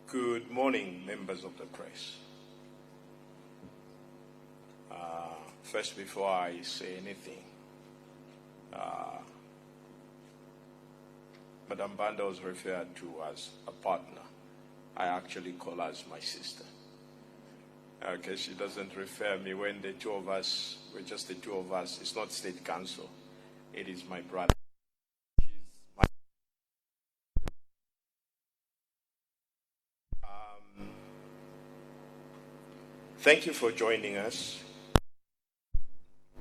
Good morning, members of the press. First, before I say anything, Madam Banda was referred to as a partner. I actually call her as my sister. Okay, she doesn't refer me when the two of us, we're just the two of us. It's not state council. It is my brother. Thank you for joining us.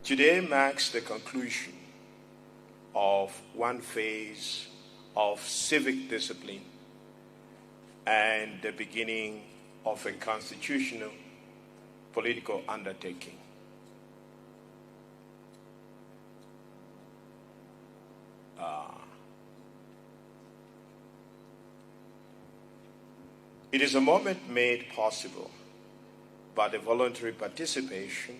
Today marks the conclusion of one phase of civic discipline and the beginning of a constitutional political undertaking. It is a moment made possible by the voluntary participation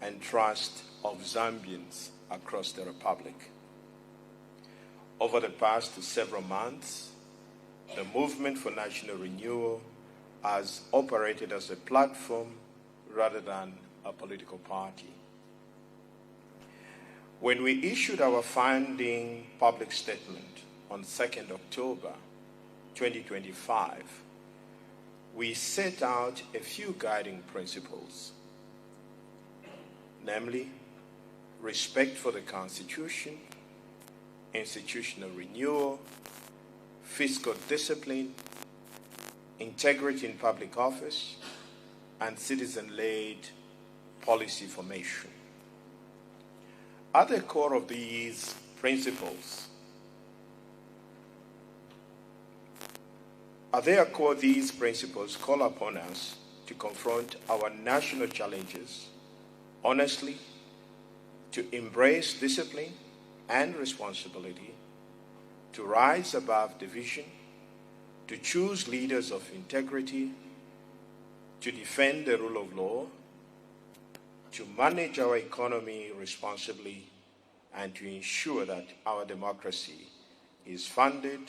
and trust of Zambians across the Republic. Over the past several months, the Movement for National Renewal has operated as a platform rather than a political party. When we issued our founding public statement on 2nd October 2025, we set out a few guiding principles, namely, respect for the Constitution, institutional renewal, fiscal discipline, integrity in public office, and citizen-led policy formation. At the core of these principles, these principles call upon us to confront our national challenges honestly, to embrace discipline and responsibility, to rise above division, to choose leaders of integrity, to defend the rule of law, to manage our economy responsibly, and to ensure that our democracy is funded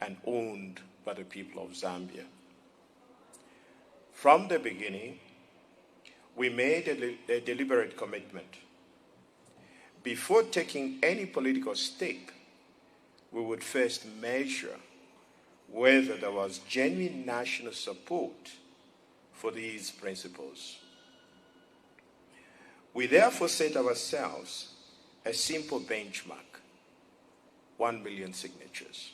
and owned by the people of Zambia. From the beginning, we made a deliberate commitment. Before taking any political step, we would first measure whether there was genuine national support for these principles. We therefore set ourselves a simple benchmark: 1 million signatures.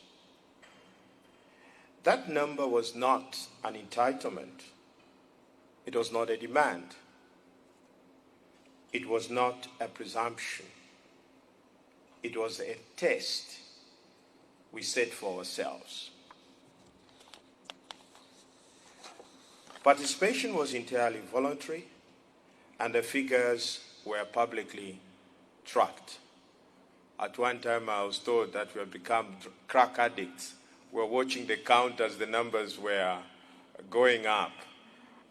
That number was not an entitlement. It was not a demand. It was not a presumption. It was a test we set for ourselves. Participation was entirely voluntary, and the figures were publicly tracked. At one time, I was told that we had become crack addicts. We were watching the count as the numbers were going up,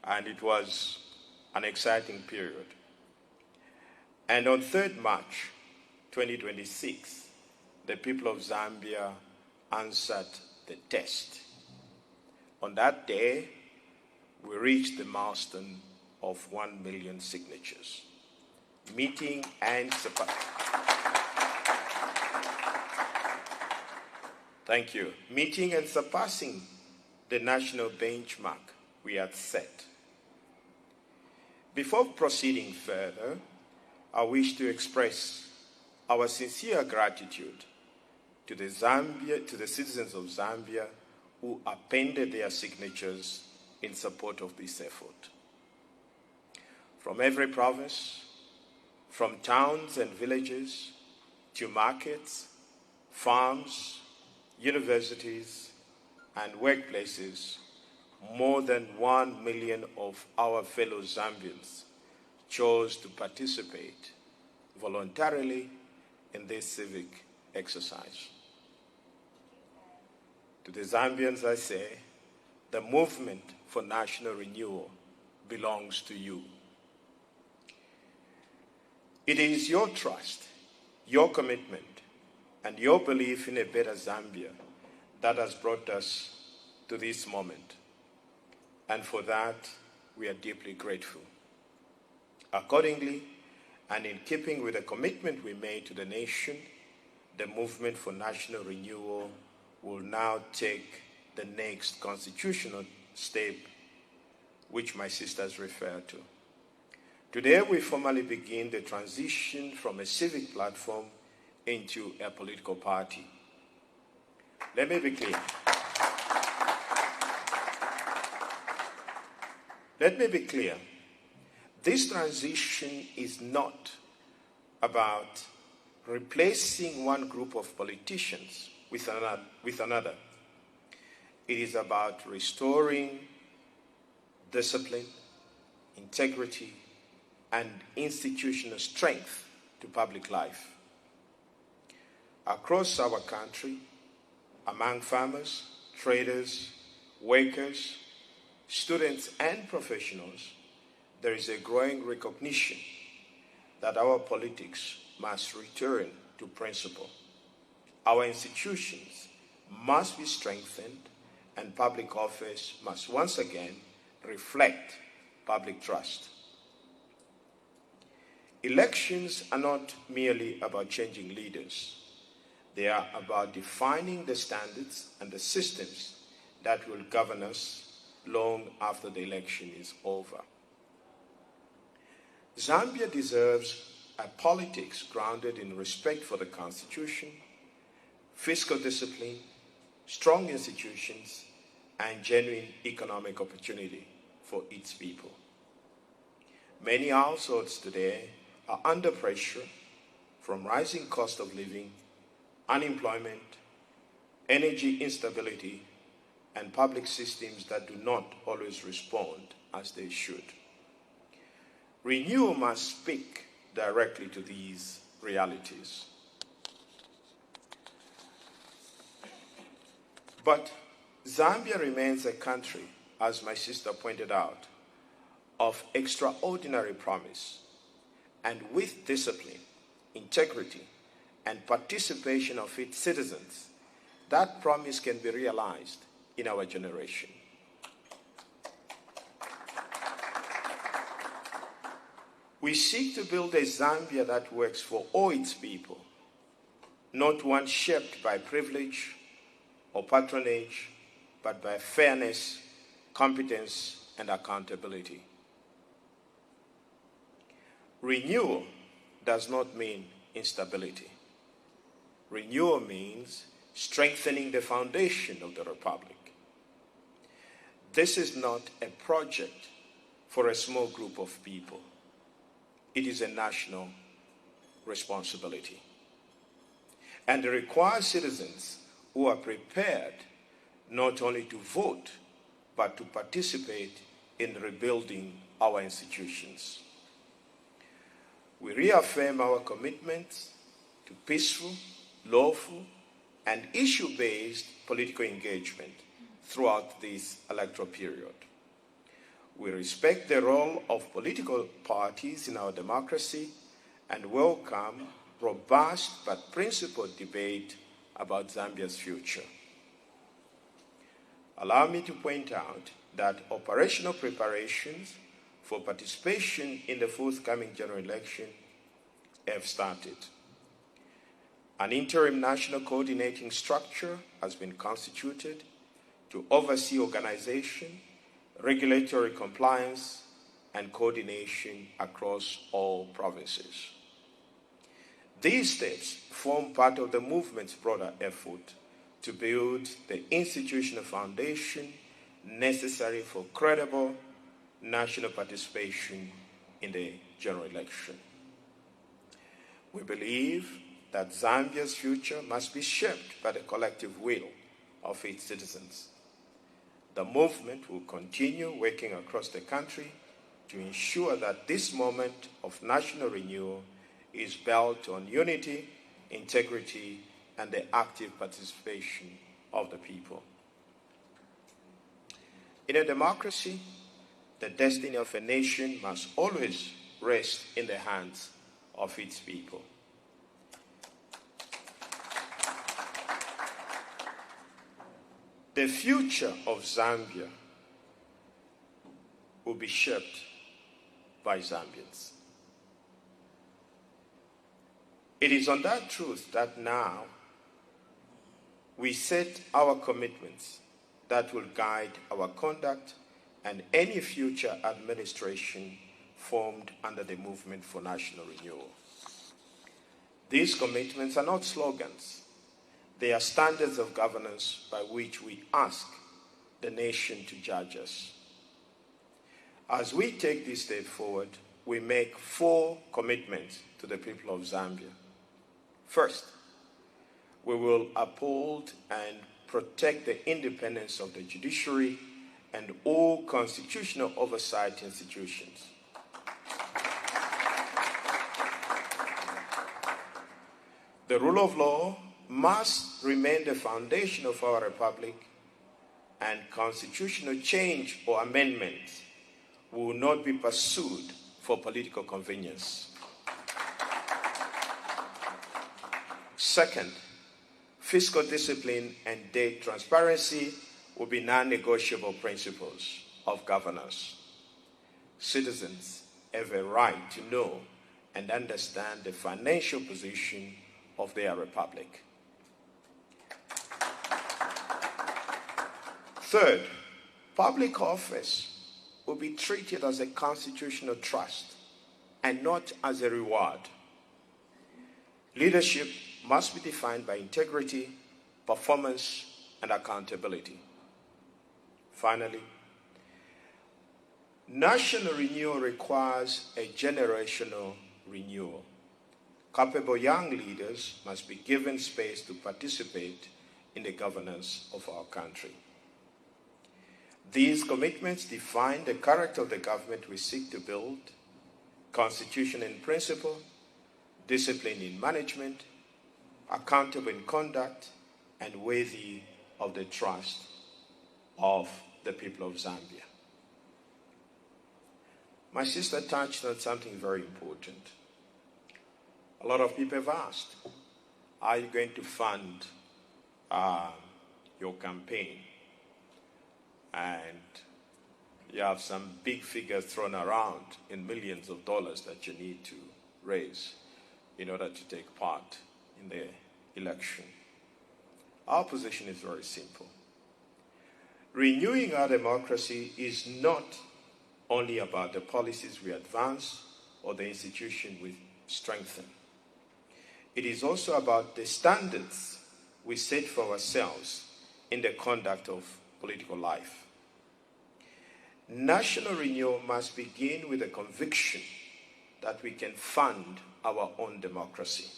and it was an exciting period. And on 3rd March 2026, the people of Zambia answered the test. On that day, we reached the milestone of 1 million signatures, meeting and surpassing the national benchmark we had set. Before proceeding further, I wish to express our sincere gratitude to the citizens of Zambia who appended their signatures in support of this effort. From every province, from towns and villages to markets, farms, universities, and workplaces, more than 1 million of our fellow Zambians chose to participate voluntarily in this civic exercise. To the Zambians, I say, the movement for national renewal belongs to you. It is your trust, your commitment, and your belief in a better Zambia that has brought us to this moment. And for that, we are deeply grateful. Accordingly, and in keeping with the commitment we made to the nation, the Movement for National Renewal will now take the next constitutional step, which my sisters refer to. Today, we formally begin the transition from a civic platform into a political party. Let me be clear. Let me be clear. This transition is not about replacing one group of politicians with another. It is about restoring discipline, integrity, and institutional strength to public life. Across our country, among farmers, traders, workers, students, and professionals, there is a growing recognition that our politics must return to principle. Our institutions must be strengthened, and public office must once again reflect public trust. Elections are not merely about changing leaders. They are about defining the standards and the systems that will govern us long after the election is over. Zambia deserves a politics grounded in respect for the Constitution, fiscal discipline, strong institutions, and genuine economic opportunity for its people. Many households today are under pressure from rising cost of living, unemployment, energy instability, and public systems that do not always respond as they should. Renewal must speak directly to these realities. But Zambia remains a country, as my sister pointed out, of extraordinary promise, and with discipline, integrity, and participation of its citizens, that promise can be realized in our generation. We seek to build a Zambia that works for all its people, not one shaped by privilege or patronage, but by fairness, competence, and accountability. Renewal does not mean instability. Renewal means strengthening the foundation of the Republic. This is not a project for a small group of people. It is a national responsibility. And it requires citizens who are prepared not only to vote, but to participate in rebuilding our institutions. We reaffirm our commitment to peaceful, lawful, and issue-based political engagement throughout this electoral period. We respect the role of political parties in our democracy and welcome robust but principled debate about Zambia's future. Allow me to point out that operational preparations for participation in the forthcoming general election have started. An interim national coordinating structure has been constituted to oversee organization, regulatory compliance, and coordination across all provinces. These steps form part of the movement's broader effort to build the institutional foundation necessary for credible national participation in the general election. We believe that Zambia's future must be shaped by the collective will of its citizens. The movement will continue working across the country to ensure that this moment of national renewal is built on unity, integrity, and the active participation of the people. In a democracy, the destiny of a nation must always rest in the hands of its people. The future of Zambia will be shaped by Zambians. It is on that truth that now we set our commitments that will guide our conduct and any future administration formed under the Movement for National Renewal. These commitments are not slogans. They are standards of governance by which we ask the nation to judge us. As we take this step forward, we make 4 commitments to the people of Zambia. First, we will uphold and protect the independence of the judiciary and all constitutional oversight institutions. The rule of law must remain the foundation of our republic, and constitutional change or amendments will not be pursued for political convenience. Second, fiscal discipline and debt transparency will be non-negotiable principles of governance. Citizens have a right to know and understand the financial position of their republic. Third, public office will be treated as a constitutional trust and not as a reward. Leadership must be defined by integrity, performance, and accountability. Finally, national renewal requires a generational renewal. Capable young leaders must be given space to participate in the governance of our country. These commitments define the character of the government we seek to build: constitution in principle, discipline in management, accountable in conduct, and worthy of the trust of the people of Zambia. My sister touched on something very important. A lot of people have asked, are you going to fund your campaign? And you have some big figures thrown around in millions of dollars that you need to raise in order to take part in the election. Our position is very simple. Renewing our democracy is not only about the policies we advance or the institution we strengthen. It is also about the standards we set for ourselves in the conduct of political life. National renewal must begin with the conviction that we can fund our own democracy.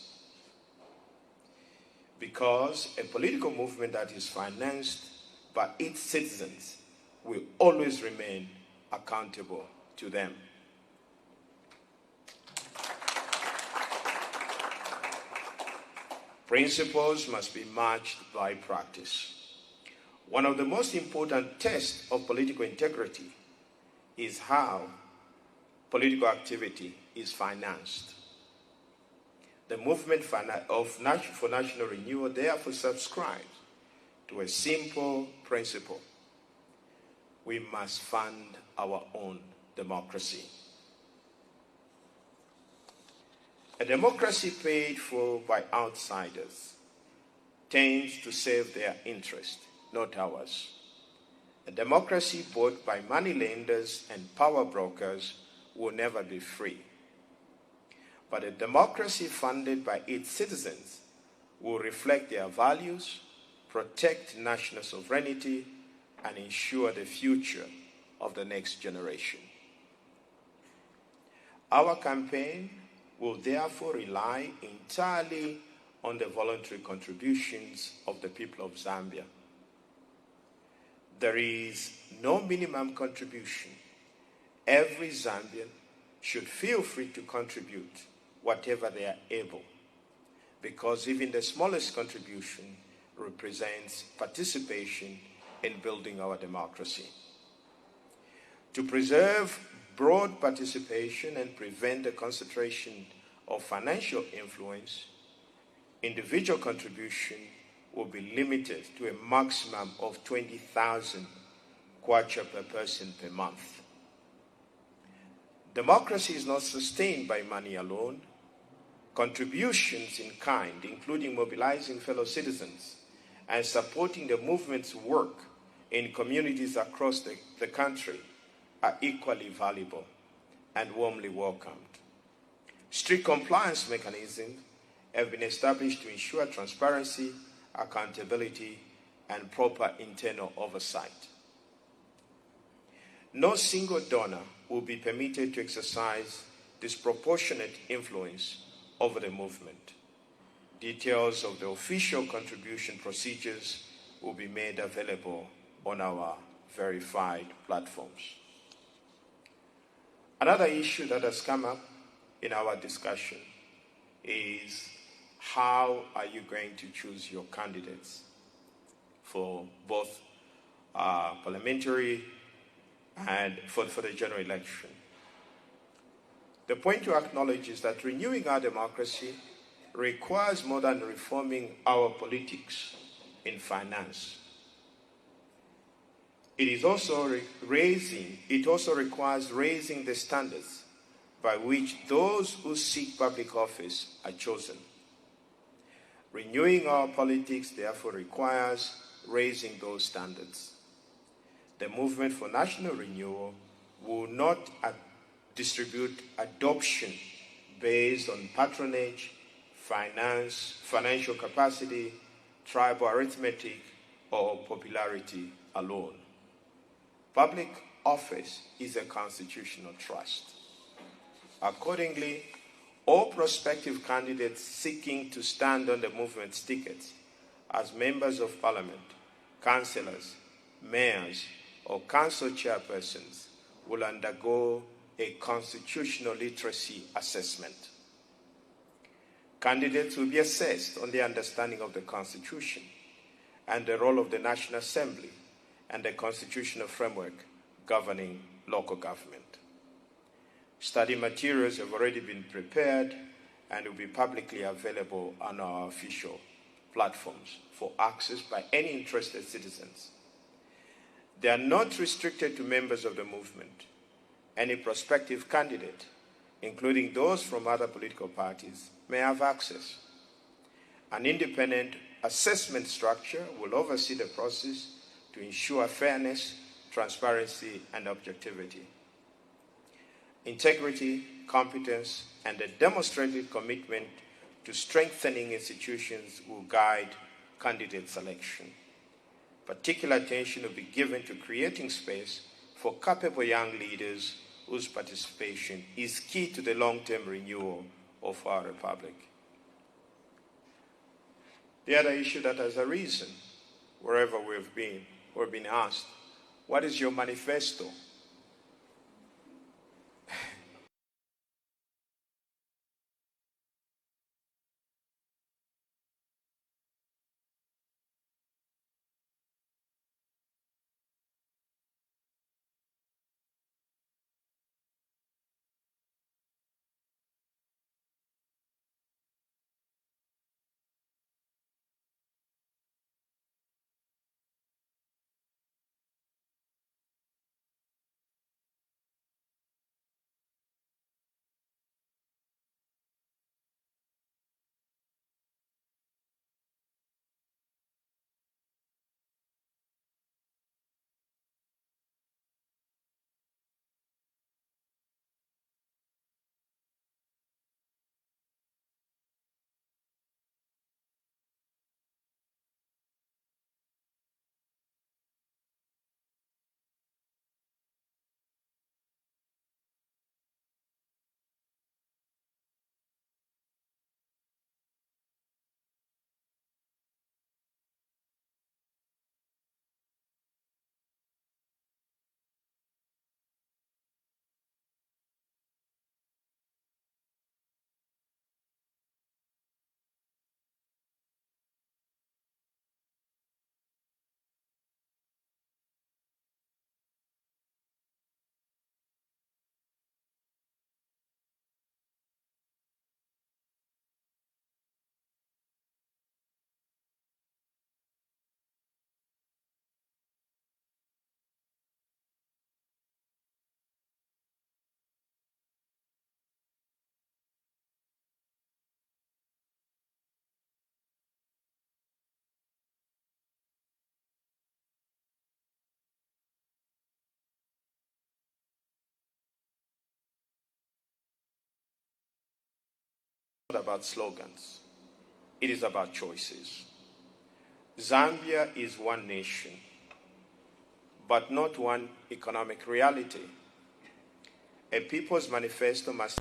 Because a political movement that is financed by its citizens will always remain accountable to them. Principles must be matched by practice. One of the most important tests of political integrity is how political activity is financed. The movement for national renewal therefore subscribes to a simple principle: we must fund our own democracy. A democracy paid for by outsiders tends to serve their interest, not ours. A democracy bought by moneylenders and power brokers will never be free. But a democracy funded by its citizens will reflect their values, protect national sovereignty, and ensure the future of the next generation. Our campaign will therefore rely entirely on the voluntary contributions of the people of Zambia. There is no minimum contribution. Every Zambian should feel free to contribute whatever they are able, because even the smallest contribution represents participation in building our democracy. To preserve broad participation and prevent the concentration of financial influence, individual contribution will be limited to a maximum of 20,000 kwacha per person per month. Democracy is not sustained by money alone. Contributions in kind, including mobilizing fellow citizens and supporting the movement's work in communities across the country, are equally valuable and warmly welcomed. Strict compliance mechanisms have been established to ensure transparency, accountability, and proper internal oversight. No single donor will be permitted to exercise disproportionate influence over the movement. Details of the official contribution procedures will be made available on our verified platforms. Another issue that has come up in our discussion is how are you going to choose your candidates for both parliamentary and for the general election. The point to acknowledge is that renewing our democracy requires more than reforming our politics in finance. It also requires raising the standards by which those who seek public office are chosen. Renewing our politics therefore requires raising those standards. The movement for national renewal will not distribute adoption based on patronage, financial capacity, tribal arithmetic, or popularity alone. Public office is a constitutional trust. Accordingly, all prospective candidates seeking to stand on the movement's tickets as members of parliament, councillors, mayors, or council chairpersons will undergo a constitutional literacy assessment. Candidates will be assessed on their understanding of the Constitution and the role of the National Assembly and the constitutional framework governing local government. Study materials have already been prepared and will be publicly available on our official platforms for access by any interested citizens. They are not restricted to members of the movement. Any prospective candidate, including those from other political parties, may have access. An independent assessment structure will oversee the process to ensure fairness, transparency, and objectivity. Integrity, competence, and a demonstrated commitment to strengthening institutions will guide candidate selection. Particular attention will be given to creating space for capable young leaders whose participation is key to the long-term renewal of our republic. The other issue that has arisen, wherever we've been asked, what is your manifesto? not about slogans. It is about choices. Zambia is one nation, but not one economic reality. A people's manifesto must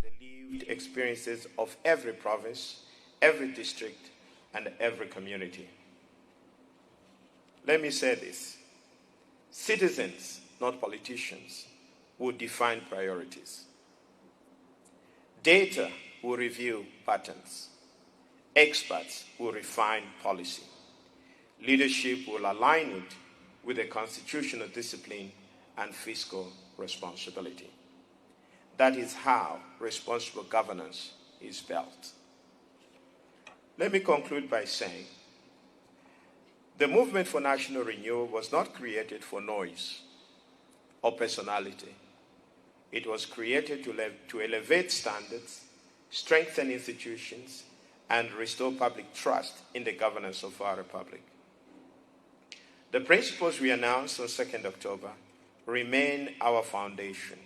the lived experiences of every province, every district, and every community. Let me say this. Citizens, not politicians, will define priorities. Data will review patterns. Experts will refine policy. Leadership will align it with the constitutional discipline and fiscal responsibility. That is how responsible governance is built. Let me conclude by saying, the movement for national renewal was not created for noise or personality. It was created to elevate standards, strengthen institutions, and restore public trust in the governance of our republic. The principles we announced on 2nd October remain our foundation.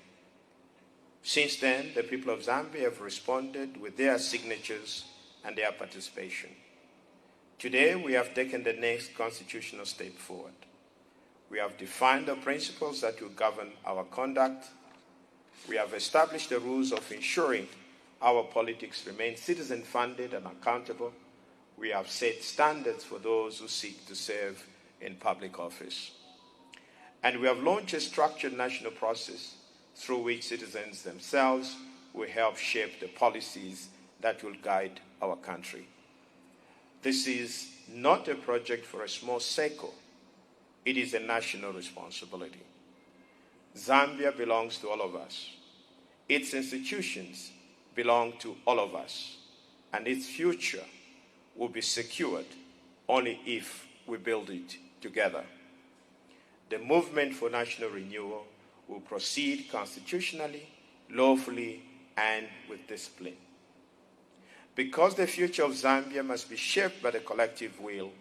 Since then, the people of Zambia have responded with their signatures and their participation. Today, we have taken the next constitutional step forward. We have defined the principles that will govern our conduct. We have established the rules of ensuring our politics remain citizen-funded and accountable. We have set standards for those who seek to serve in public office. And we have launched a structured national process through which citizens themselves will help shape the policies that will guide our country. This is not a project for a small circle. It is a national responsibility. Zambia belongs to all of us. Its institutions belong to all of us, and its future will be secured only if we build it together. The movement for national renewal will proceed constitutionally, lawfully, and with discipline. Because the future of Zambia must be shaped by the collective will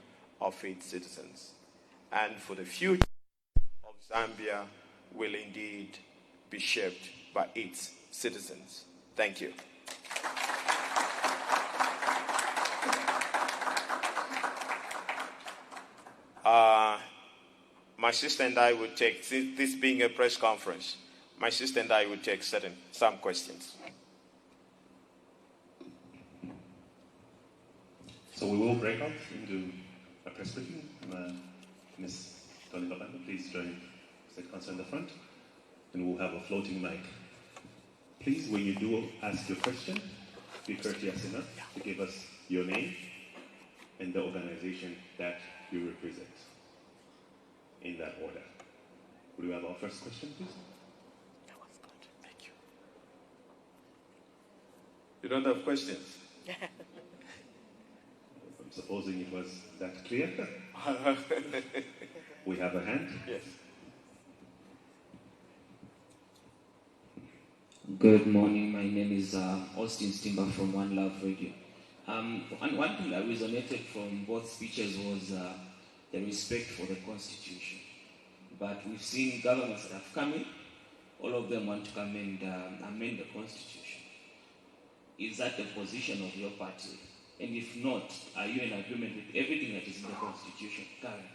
of its citizens. And for the future of Zambia will indeed be shaped by its citizens. Thank you. My sister and I would take, this being a press conference, my sister and I would take some questions. So we will break up into a press briefing. Ms. Tony Babanda, please join State Council in the front, and we'll have a floating mic. Please, when you do ask your question, be courteous enough to give us your name and the organization that you represent, in that order. Would you have our first question, please? That was good. Thank you. You don't have questions? I'm supposing it was that clear. We have a hand. Yes. Good morning. My name is Austin Stimba from One Love Radio. One thing that resonated from both speeches was the respect for the Constitution. But we've seen governments that have come in, all of them want to come and amend the Constitution. Is that the position of your party? And if not, are you in agreement with everything that is in the Constitution currently?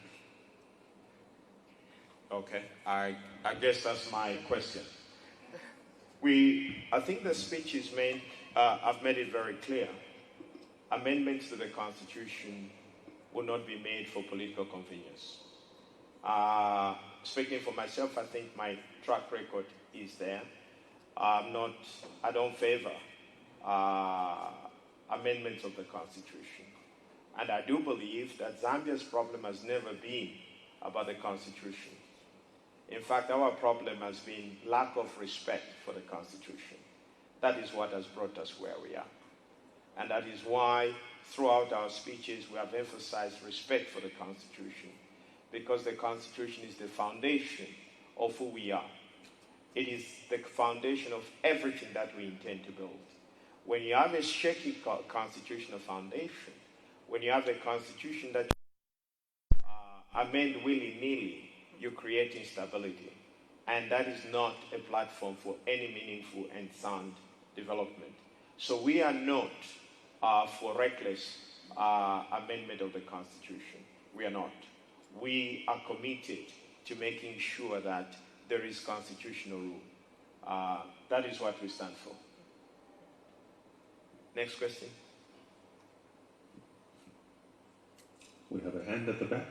Okay, I guess that's my question. I think the speech is made, I've made it very clear. Amendments to the Constitution will not be made for political convenience. Speaking for myself, I think my track record is there. I don't favor amendments of the Constitution. And I do believe that Zambia's problem has never been about the Constitution. In fact, our problem has been lack of respect for the Constitution. That is what has brought us where we are. And that is why, throughout our speeches, we have emphasized respect for the Constitution, because the Constitution is the foundation of who we are. It is the foundation of everything that we intend to build. When you have a shaky constitutional foundation, when you have a constitution that amend willy-nilly, you create instability. And that is not a platform for any meaningful and sound development. So we are not for reckless amendment of the Constitution. We are not. We are committed to making sure that there is constitutional rule. That is what we stand for. Next question. We have a hand at the back.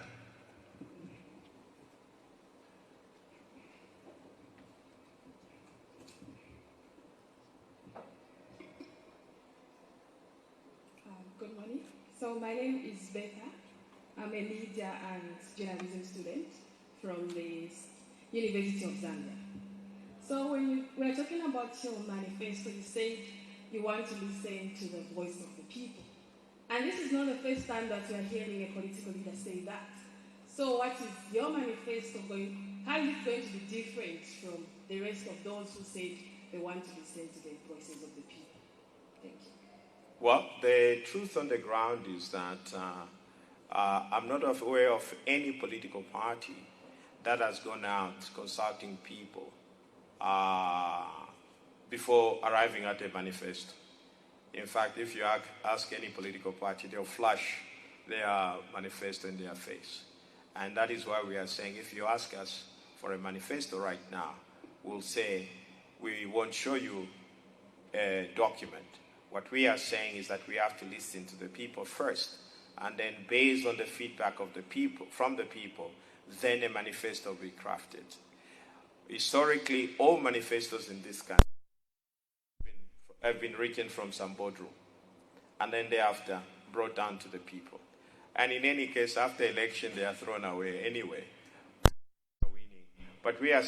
Good morning. So my name is Becca. I'm a media and journalism student from the University of Zambia. So when we are talking about your manifesto, you said you want to listen to the voice of the people. And this is not the first time that we are hearing a political leader say that. So what is your manifesto going, how is it going to be different from the rest of those who said they want to listen to the voices of the people? Thank you. Well, the truth on the ground is that I'm not aware of any political party that has gone out consulting people before arriving at a manifesto. In fact, if you ask any political party, they'll flash their manifesto in their face. And that is why we are saying, if you ask us for a manifesto right now, we'll say, we won't show you a document. What we are saying is that we have to listen to the people first, and then based on the feedback of the people, from the people, then a manifesto will be crafted. Historically, all manifestos in this country have been written from some boardroom, and then thereafter brought down to the people. And in any case, after election, they are thrown away anyway. But we are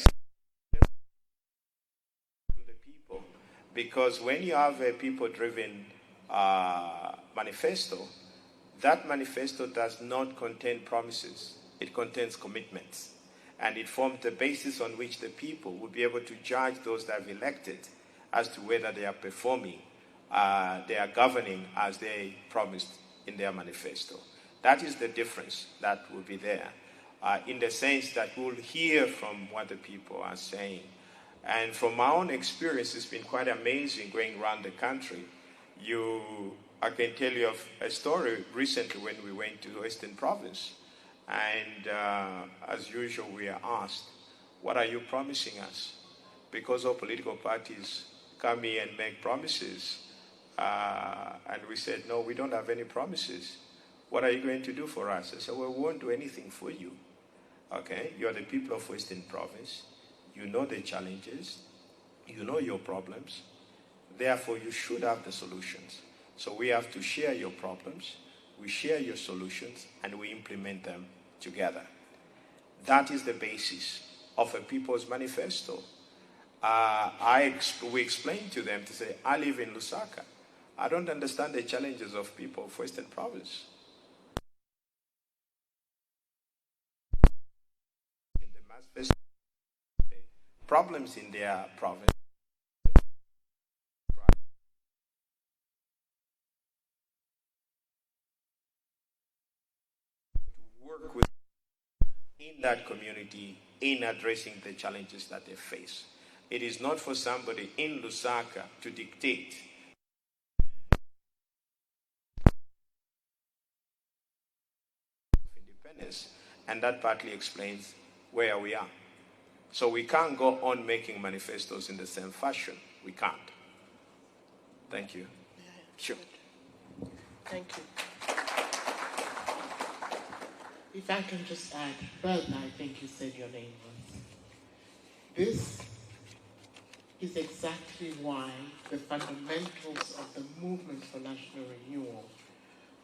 because when you have a people-driven manifesto, that manifesto does not contain promises. It contains commitments. And it forms the basis on which the people will be able to judge those that have elected as to whether they are performing, they are governing as they promised in their manifesto. That is the difference that will be there, in the sense that we'll hear from what the people are saying. And from my own experience, it's been quite amazing going around the country. I can tell you of a story recently when we went to the Western Province. And as usual, we are asked, what are you promising us? Because all political parties come here and make promises. And we said, no, we don't have any promises. What are you going to do for us? I said, well, we won't do anything for you. Okay, you're the people of Western Province. You know the challenges. You know your problems. Therefore, you should have the solutions. So we have to share your problems. We share your solutions, and we implement them together. That is the basis of a people's manifesto. We explained to them to say, I live in Lusaka. I don't understand the challenges of people of Western Province. In the manifesto, problems in their province. Work with in that community in addressing the challenges that they face. It is not for somebody in Lusaka to dictate independence, and that partly explains where we are. So we can't go on making manifestos in the same fashion. We can't. Thank you. Sure. Thank you. If I can just add, Bertha, I think you said your name was. This is exactly why the fundamentals of the movement for national renewal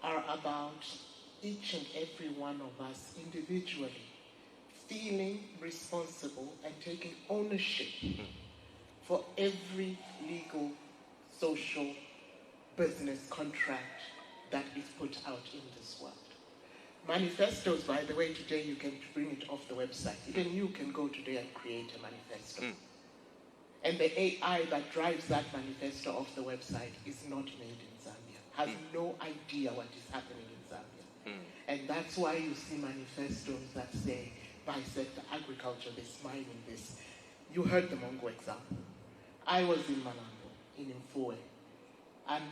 are about each and every one of us individually feeling responsible and taking ownership for every legal, social, business contract that is put out in this world. Manifestos, by the way, today you can bring it off the website. Even you can go today and create a manifesto. And the AI that drives that manifesto off the website is not made in Zambia, has no idea what is happening in Zambia. And that's why you see manifestos that say, bisector, agriculture, this, mining, this. You heard the Mongo example. I was in Malambo, in Mfue. And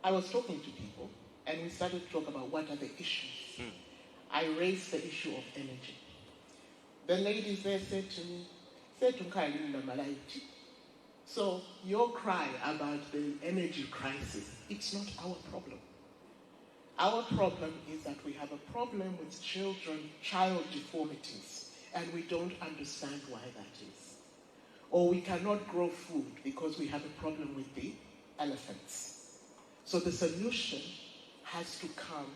I was talking to people, and we started to talk about what are the issues. I raised the issue of energy. The ladies there said to me, so your cry about the energy crisis, it's not our problem. Our problem is that we have a problem with child deformities, and we don't understand why that is. Or we cannot grow food because we have a problem with the elephants. So the solution has to come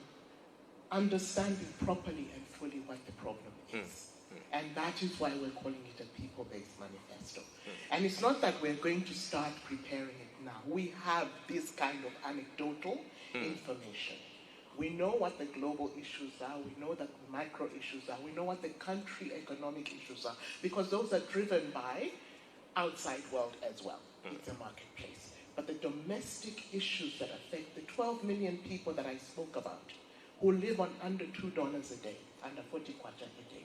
understanding properly and fully what the problem is. And that is why we're calling it a people-based manifesto. And it's not that we're going to start preparing it now. We have this kind of anecdotal information. We know what the global issues are. We know that the micro issues are. We know what the country economic issues are, because those are driven by outside world as well. It's a marketplace. But the domestic issues that affect the 12 million people that I spoke about, who live on under $2 a day, under 40 kwacha a day,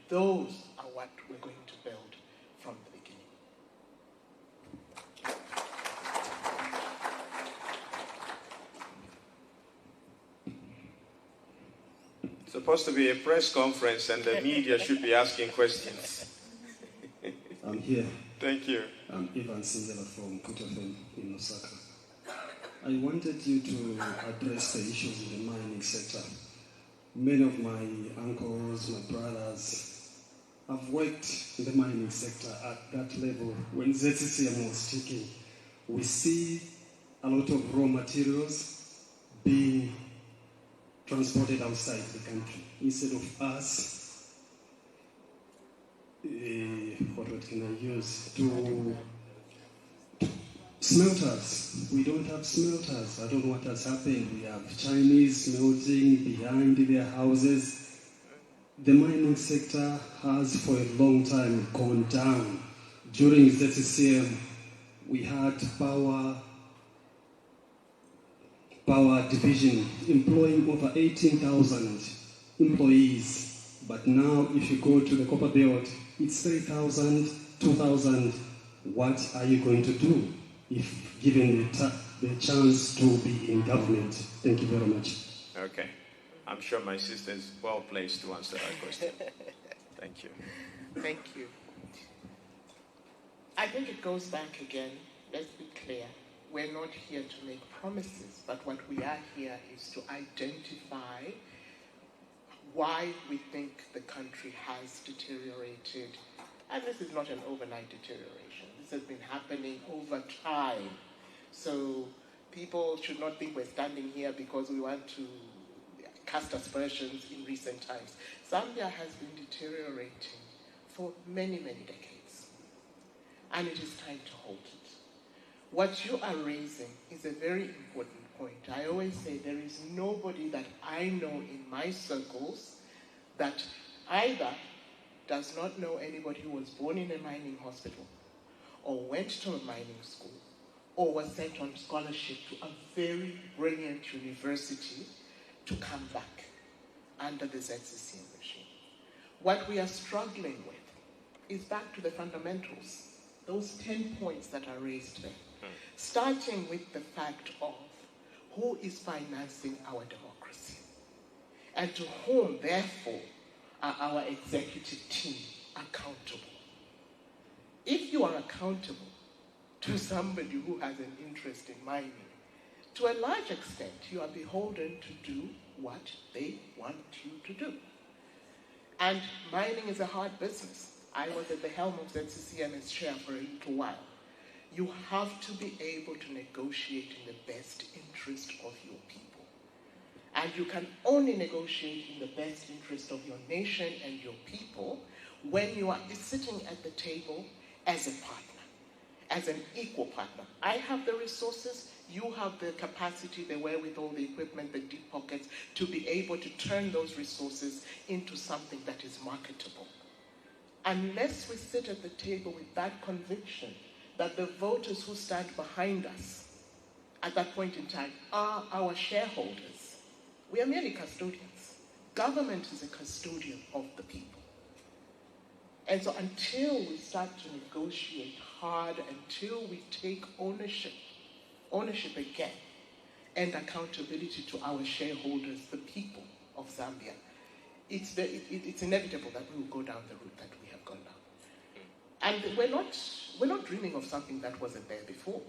those are what we're going to build from the beginning. It's supposed to be a press conference and the media should be asking questions. I'm here. Thank you. I'm Ivan Sinzela from Kutafem in Osaka. I wanted you to address the issues in the mining sector. Many of my uncles, my brothers, have worked in the mining sector at that level. When ZCCM was speaking, we see a lot of raw materials being transported outside the country instead of us. What can I use? To smelters. We don't have smelters. I don't know what has happened. We have Chinese smelting behind their houses. The mining sector has for a long time gone down. During ZCCM, we had power division employing over 18,000 employees. But now, if you go to the copper belt, it's 3,000, 2,000. What are you going to do if given the chance to be in government? Thank you very much. Okay. I'm sure my sister is well placed to answer that question. Thank you. Thank you. I think it goes back again. Let's be clear. We're not here to make promises, but what we are here is to identify why we think the country has deteriorated. And this is not an overnight deterioration. This has been happening over time. So people should not think we're standing here because we want to cast aspersions in recent times. Zambia has been deteriorating for many, many decades. And it is time to halt it. What you are raising is a very important point. I always say there is nobody that I know in my circles that either does not know anybody who was born in a mining hospital or went to a mining school or was sent on scholarship to a very brilliant university to come back under the ZCCM regime. What we are struggling with is back to the fundamentals, those 10 points that are raised there, starting with the fact of who is financing our democracy and to whom, therefore, are our executive team accountable. If you are accountable to somebody who has an interest in mining, to a large extent, you are beholden to do what they want you to do. And mining is a hard business. I was at the helm of ZCCM as chair for a little while. You have to be able to negotiate in the best interest of your people. And you can only negotiate in the best interest of your nation and your people when you are sitting at the table as a partner, as an equal partner. I have the resources, you have the capacity, the wherewithal, the equipment, the deep pockets to be able to turn those resources into something that is marketable. Unless we sit at the table with that conviction that the voters who stand behind us at that point in time are our shareholders, we are merely custodians. Government is a custodian of the people. And so until we start to negotiate hard, until we take ownership ownership again and accountability to our shareholders, the people of Zambia, it's inevitable that we will go down the route that we have gone down. And we're not dreaming of something that wasn't there before.